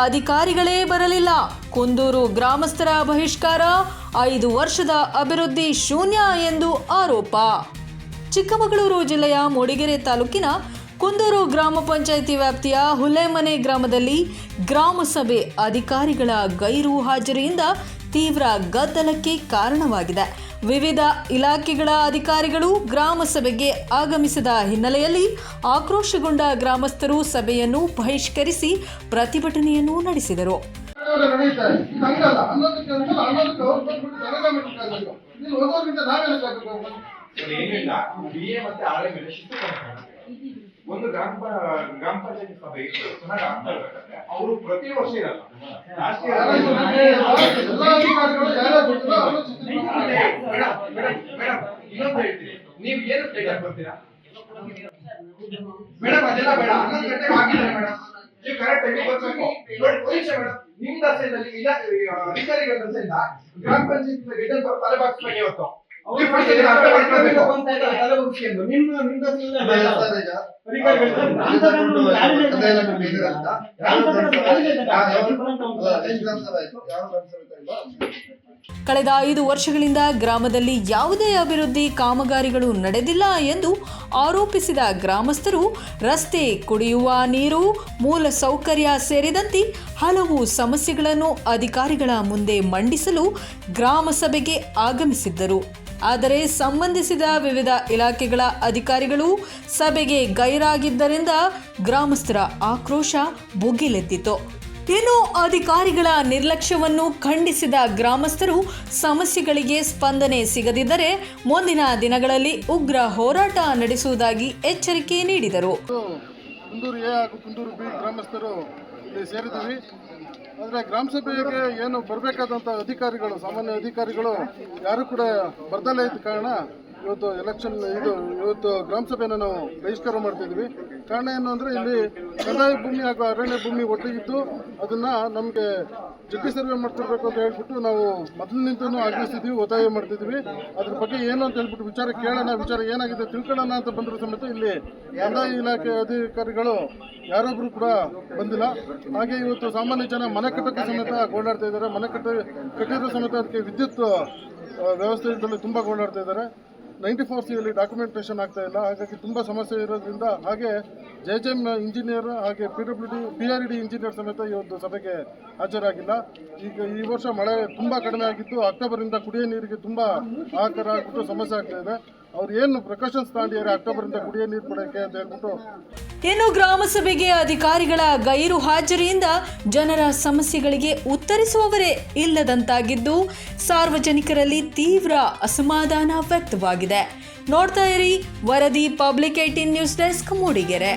ಅಧಿಕಾರಿಗಳೇ ಬರಲಿಲ್ಲ. ಕುಂದೂರು ಗ್ರಾಮಸ್ಥರ ಬಹಿಷ್ಕಾರ, 5 ವರ್ಷದ ಅಭಿವೃದ್ಧಿ ಶೂನ್ಯ ಎಂದು ಆರೋಪ. ಚಿಕ್ಕಮಗಳೂರು ಜಿಲ್ಲೆಯ ಮೂಡಿಗೆರೆ ತಾಲೂಕಿನ ಕುಂದೂರು ಗ್ರಾಮ ಪಂಚಾಯಿತಿ ವ್ಯಾಪ್ತಿಯ ಹುಲ್ಲೆಮನೆ ಗ್ರಾಮದಲ್ಲಿ ಗ್ರಾಮ ಸಭೆ ಅಧಿಕಾರಿಗಳ ಗೈರು ಹಾಜರಿಯಿಂದ ತೀವ್ರ ಗದ್ದಲಕ್ಕೆ ಕಾರಣವಾಗಿದೆ. ವಿವಿಧ ಇಲಾಖೆಗಳ ಅಧಿಕಾರಿಗಳು ಗ್ರಾಮ ಸಭೆಗೆ ಆಗಮಿಸಿದ ಹಿನ್ನೆಲೆಯಲ್ಲಿ ಆಕ್ರೋಶಗೊಂಡ ಗ್ರಾಮಸ್ಥರು ಸಭೆಯನ್ನು ಬಹಿಷ್ಕರಿಸಿ ಪ್ರತಿಭಟನೆಯನ್ನು ನಡೆಸಿದರು. ಒಂದು ಗ್ರಾಮ ಪಂಚಾಯತಿ ಸಭೆ ಚೆನ್ನಾಗಿ ಆಗ್ತಾ ಇರ್ಬೇಕಾದ್ರೆ ಅವರು ಪ್ರತಿ ವರ್ಷ ಇರಲ್ಲ. ಇನ್ನೊಂದು ಹೇಳ್ತೀನಿ, ನೀವು ಏನು ಟೈಗರ್ ಬರ್ತೀರಾ ಮೇಡಮ್? ಅದೆಲ್ಲ ಬೇಡ. 11 ಗಂಟೆಗೆ ಆಗಿಲ್ಲ ಮೇಡಮ್, ನೀವು ಕರೆಕ್ಟ್ ಆಗಿ ಬರ್ಬೇಕು. ನೋಡಿ ಪರೀಕ್ಷೆ ಮೇಡಮ್, ನಿಮ್ಮ ದಸೆಯಲ್ಲಿ ಇಲ್ಲ ಅಧಿಕಾರಿಗಳ ದಸೆಯಿಂದ ಗ್ರಾಮ ಪಂಚಾಯತಿ ಗೆಡ್ಡೆ ತಲೆ ಬಾಕ್ಸ್ಬೇಕು. ಇವತ್ತು ಕಳೆದ 5 ವರ್ಷಗಳಿಂದ ಗ್ರಾಮದಲ್ಲಿ ಯಾವುದೇ ಅಭಿವೃದ್ಧಿ ಕಾಮಗಾರಿಗಳು ನಡೆದಿಲ್ಲ ಎಂದು ಆರೋಪಿಸಿದ ಗ್ರಾಮಸ್ಥರು ರಸ್ತೆ, ಕುಡಿಯುವ ನೀರು, ಮೂಲ ಸೌಕರ್ಯ ಸೇರಿದಂತೆ ಹಲವು ಸಮಸ್ಯೆಗಳನ್ನು ಅಧಿಕಾರಿಗಳ ಮುಂದೆ ಮಂಡಿಸಲು ಗ್ರಾಮ ಸಭೆಗೆ ಆಗಮಿಸಿದ್ದರು. ಆದರೆ ಸಂಬಂಧಿಸಿದ ವಿವಿಧ ಇಲಾಖೆಗಳ ಅಧಿಕಾರಿಗಳು ಸಭೆಗೆ ಗೈರಾಗಿದ್ದರಿಂದ ಗ್ರಾಮಸ್ಥರ ಆಕ್ರೋಶ ಭುಗಿಲೆದ್ದಿತು. ಇನ್ನು ಅಧಿಕಾರಿಗಳ ನಿರ್ಲಕ್ಷ್ಯವನ್ನು ಖಂಡಿಸಿದ ಗ್ರಾಮಸ್ಥರು ಸಮಸ್ಯೆಗಳಿಗೆ ಸ್ಪಂದನೆ ಸಿಗದಿದ್ದರೆ ಮುಂದಿನ ದಿನಗಳಲ್ಲಿ ಉಗ್ರ ಹೋರಾಟ ನಡೆಸುವುದಾಗಿ ಎಚ್ಚರಿಕೆ ನೀಡಿದರು. ಕುಂದೂರು ಎ ಹಾಗೂ ಕುಂದೂರು ಬಿ ಗ್ರಾಮಸ್ಥರು ಇಲ್ಲಿ ಸೇರಿದ್ದೀವಿ. ಆದರೆ ಗ್ರಾಮ ಸಭೆಗೆ ಏನು ಬರಬೇಕಾದಂಥ ಅಧಿಕಾರಿಗಳು, ಸಾಮಾನ್ಯ ಅಧಿಕಾರಿಗಳು ಯಾರು ಕೂಡ ಬರ್ದಲೇ ಇದ್ದ ಕಾರಣ ಇವತ್ತು ಗ್ರಾಮ ಸಭೆಯನ್ನು ನಾವು ಬಹಿಷ್ಕಾರ ಮಾಡ್ತಿದ್ವಿ. ಕಾರಣ ಏನು ಅಂದರೆ ಇಲ್ಲಿ ಕಂದಾಯ ಭೂಮಿ ಹಾಗೂ ಅರಣ್ಯ ಭೂಮಿ ಒಟ್ಟಿಗಿದ್ದು ಅದನ್ನು ನಮಗೆ ಜಗ್ಗಿ ಸರ್ವೆ ಮಾಡ್ತಿರ್ಬೇಕು ಅಂತ ಹೇಳ್ಬಿಟ್ಟು ನಾವು ಮೊದಲಿನಿಂದನೂ ಆಗ್ರಹಿಸಿದ್ವಿ, ಒತ್ತಾಯ ಮಾಡ್ತಿದ್ವಿ. ಅದ್ರ ಬಗ್ಗೆ ಏನು ಅಂತ ಹೇಳ್ಬಿಟ್ಟು ವಿಚಾರ ಏನಾಗಿದೆ ತಿಳ್ಕೊಳ್ಳೋಣ ಅಂತ ಬಂದರೂ ಸಮೇತ ಇಲ್ಲಿ ಕಂದಾಯ ಇಲಾಖೆ ಅಧಿಕಾರಿಗಳು ಯಾರೊಬ್ಬರು ಕೂಡ ಬಂದಿಲ್ಲ. ಹಾಗೆ ಇವತ್ತು ಸಾಮಾನ್ಯ ಜನ ಮನೆ ಕಟ್ಟಕ್ಕೆ ಸಮೇತ ಗೋಳಾಡ್ತಾ ಇದ್ದಾರೆ. ಮನೆ ಕಟ್ಟಿರೋ ಸಮೇತ ಅದಕ್ಕೆ ವಿದ್ಯುತ್ ವ್ಯವಸ್ಥೆಯಿಂದಲೇ ತುಂಬ ಗೋಳಾಡ್ತಾ ಇದ್ದಾರೆ. 94C ಡಾಕ್ಯುಮೆಂಟೇಷನ್ ಆಗ್ತಾ ಇಲ್ಲ. ಹಾಗಾಗಿ ತುಂಬ ಸಮಸ್ಯೆ ಇರೋದ್ರಿಂದ, ಹಾಗೆ JJM ಇಂಜಿನಿಯರ್ ಹಾಗೆ PRD ಇಂಜಿನಿಯರ್ ಸಮೇತ ಈ ಒಂದು ಸಭೆಗೆ ಹಾಜರಾಗಿಲ್ಲ. ಈಗ ಈ ವರ್ಷ ಮಳೆ ತುಂಬ ಕಡಿಮೆ ಆಗಿದ್ದು ಅಕ್ಟೋಬರಿಂದ ಕುಡಿಯೋ ನೀರಿಗೆ ತುಂಬ ಹಾಹಾಕಾರ ಆಗಿಬಿಟ್ಟು ಸಮಸ್ಯೆ ಆಗ್ತಾ ಇದೆ. ಅವ್ರು ಏನು ಪ್ರಿಕಾಷನ್ಸ್ ತಗೊಂಡಿದ್ದಾರೆ ಅಕ್ಟೋಬರಿಂದ ಕುಡಿಯೋ ನೀರು ಕೊಡೋಕ್ಕೆ ಅಂತ ಹೇಳ್ಬಿಟ್ಟು. ಇನ್ನು ಗ್ರಾಮ ಸಭೆಗೆ ಅಧಿಕಾರಿಗಳ ಗೈರು ಹಾಜರಿಯಿಂದ ಜನರ ಸಮಸ್ಯೆಗಳಿಗೆ ಉತ್ತರಿಸುವವರೇ ಇಲ್ಲದಂತಾಗಿದ್ದು ಸಾರ್ವಜನಿಕರಲ್ಲಿ ತೀವ್ರ ಅಸಮಾಧಾನ ವ್ಯಕ್ತವಾಗಿದೆ. ನೋಡ್ತಾ ಇರಿ ವರದಿ ಪಬ್ಲಿಕ್ 18 ನ್ಯೂಸ್ ಡೆಸ್ಕ್ ಮೂಡಿಗೆರೆ.